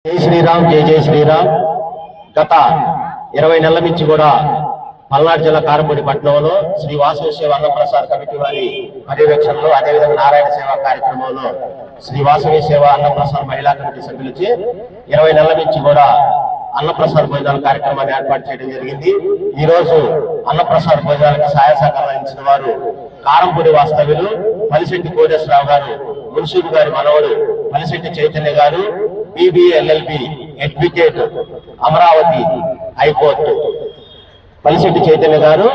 జై శ్రీరామ్ జై జై శ్రీరామ్. గత 20 నెలల నుంచి కూడా పల్నాడు జిల్లా కారంపూడి పట్టణంలో శ్రీ వాసవి సేవ అన్నప్రసాద్ కమిటీ వారి పర్యవేక్షణలో, అదేవిధంగా నారాయణ సేవ కార్యక్రమంలో శ్రీ వాసవి సేవ అన్నప్రసాద్ మహిళా కమిటీ సభ్యులచే 20 నెలల నుంచి కూడా అన్నప్రసాద్ భోజనాల కార్యక్రమాన్ని ఏర్పాటు చేయడం జరిగింది. ఈ రోజు అన్నప్రసాద్ భోజనాలకు సహాయ సహకారాలు అందించిన వారు కారంపూడి వాస్తవ్యులు పలిశెట్టి కోటేశ్వరరావు గారు, మున్సిపల్ గారి మనవడు పలిశెట్టి చైతన్య గారు, BBLLB advocate, Amaravati high court Palisetti Chaitanya గారు,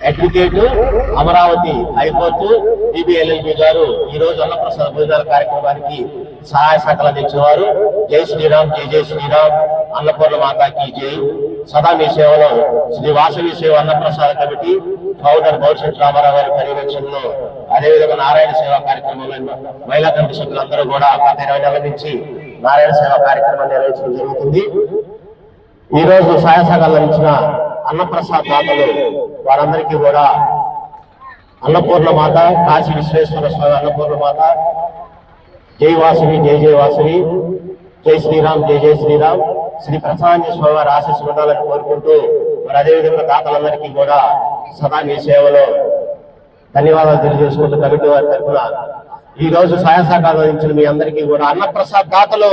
అడ్వకేట్, అమరావతి హైకోర్టు, BBLLB గారు ఈ రోజు అన్నప్రసాద్ భోజనాల కార్యక్రమానికి సహాయ సహకారాలు అందించిన వారు. జై శ్రీరామ్ జై జై శ్రీరామ్. అన్నపూర్ణ మాతాకి జై. సదా మీ సేవలో శ్రీ వాసవి సేవ అన్నప్రసాద కమిటీ ఫౌండర్ బౌర్శెట్టి రామారావు గారి పర్యవేక్షణలో, అదేవిధంగా నారాయణ సేవా కార్యక్రమంలో మహిళా కమిటీ సభ్యులందరూ కూడా గత 20 నెలల నుంచి నారాయణ సేవా కార్యక్రమాన్ని నిర్వహించడం జరుగుతుంది. ఈ రోజు సహాయ సహకారాలు అందించిన అన్నప్రసాద్ దాతలు వారందరికీ కూడా అన్నపూర్ణ మాత, కాశీ విశ్వేశ్వర స్వామి అన్నపూర్ణ మాత, జై వాసవి జై జై వాసవి, జై శ్రీరామ్ జై జై శ్రీరామ్, శ్రీ ప్రసన్న స్వామి వారి ఆశీస్సులు ఉండాలని కోరుకుంటూ, మరి అదేవిధంగా దాతలందరికీ కూడా సదా మీ సేవలో ధన్యవాదాలు తెలియజేసుకుంటూ కమిటీ వారి తరఫున ఈ రోజు సహాయ సహకారాలు అందించిన మీ అందరికీ కూడా అన్నప్రసాద్ దాతలు,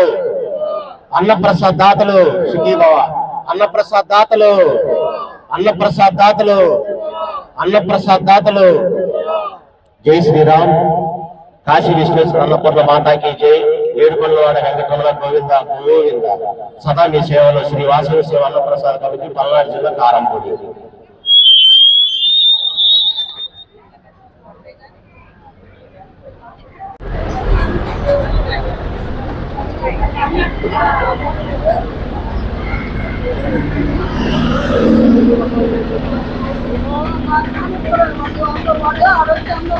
అన్నప్రసాద్ దాతలు సుఖీభవ, అన్నప్రసాద్ దాతలు, అన్నప్రసాద్ దాతలు, అన్నప్రసాద్ దాతలు. జై శ్రీరామ్. కాశీ విశ్వేశ్వర అన్నపూర్ణ మాతాకి జై. ఏడుకొండలవాడ వెంకటరమణ గోవింద గోవింద. సదా మీ సేవలో శ్రీ వాసవి సేవ అన్నప్రసాద్ కమిటీ, పల్నాడు జిల్లా కారంపూడి. ఆరోగ్యంలో